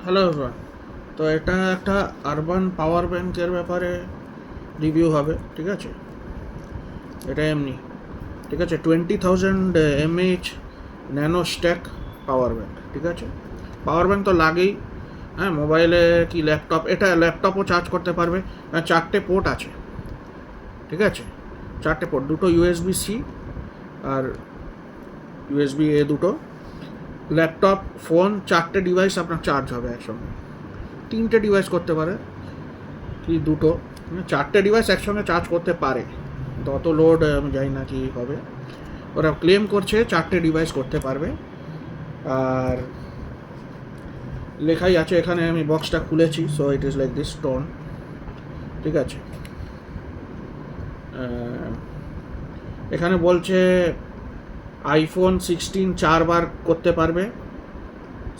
Hello everyone. তো এটা একটা আরবান পাওয়ার ব্যাংকের ব্যাপারে রিভিউ হবে, ঠিক আছে? এটা এমনি, ঠিক আছে, 20,000 mAh nano stack power bank, ঠিক আছে? পাওয়ার ব্যাংক তো লাগেই, হ্যাঁ, মোবাইলে কি ল্যাপটপ, এটা ল্যাপটপও চার্জ করতে পারবে। 4টে পোর্ট আছে, ঠিক আছে? 4টে পোর্ট, দুটো USB-C আর USB-A দুটো। ল্যাপটপ, ফোন, 4টে ডিভাইস আপনার চার্জ হবে একসঙ্গে। 3টে ডিভাইস করতে পারে কি দুটো, 4টে ডিভাইস একসঙ্গে চার্জ করতে পারে। তো অত লোড আমি জানি না কি হবে। ওরা ক্লেম করছে 4টে ডিভাইস করতে পারবে। আর লেখাই আছে এখানে, আমি বক্সটা খুলেছি, so it is like this tone, ঠিক আছে? এখানে বলছে iPhone 16 4 বার করতে পারবে,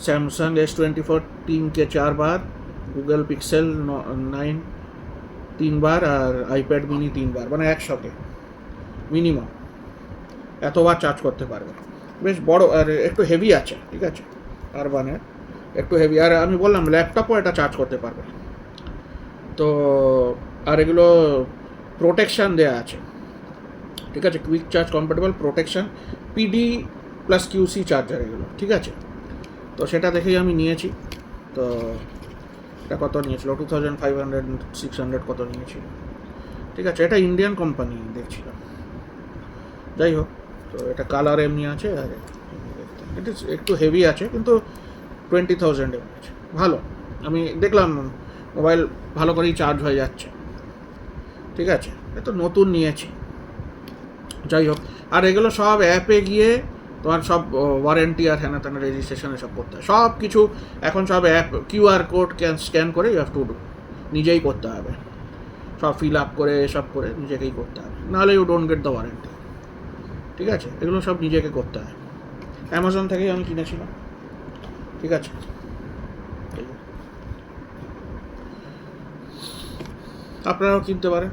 স্যামসাং S24 3 के 4 বার, গুগল পিক্সেল 9 3 বার, আর আইপ্যাড মিনি 3 বার, মানে একসাথে মিনিমাম এতবার চার্জ করতে পারবে। বেশ বড় আর একটু হেভি আছে, ঠিক আছে? আরবানের একটু হেভি, আর আমি বললাম ল্যাপটপও এটা চার্জ করতে পারবে। তো আর এগুলো প্রোটেকশান দেওয়া আছে, ঠিক আছে? Quick charge compatible protection, PD+QC charger এগুলো, ঠিক আছে? তো সেটা দেখেই আমি নিয়েছি। তো এটা কত নিয়েছিল, 2500 600 কত নিয়েছিল, ঠিক আছে? এটা ইন্ডিয়ান কোম্পানি দেখছিলাম, যাই হোক। তো এটা কালার এমনি আছে, আর এটা একটু হেভি আছে, কিন্তু 20,000 mAh ভালো। আমি দেখলাম মোবাইল ভালো করেই চার্জ হয়ে যাচ্ছে, ঠিক আছে? এ তো নতুন নিয়েছি, যাই হোক। আর এগুলো সব অ্যাপে গিয়ে তোমার সব ওয়ারেন্টি আর হ্যানা ত্যানা রেজিস্ট্রেশন এসব করতে হয়, সব কিছু এখন সব অ্যাপ QR কোড স্ক্যান করে ইউ হ্যাভ টু ডু, নিজেই করতে হবে, সব ফিল আপ করে সব করে নিজেকেই করতে হবে, নাহলে you don't get the warranty, ঠিক আছে? এগুলো সব নিজেকে করতে হয়। অ্যামাজন থেকেই আমি কিনেছিলাম, ঠিক আছে? আপনারাও কিনতে পারেন,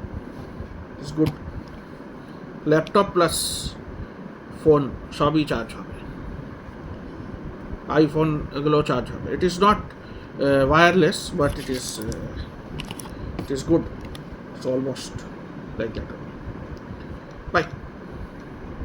it's good. Laptop plus phone সবই চার্জ হবে, আইফোন এগুলোও চার্জ হবে। It is not wireless, but it is good, it's almost like that. By.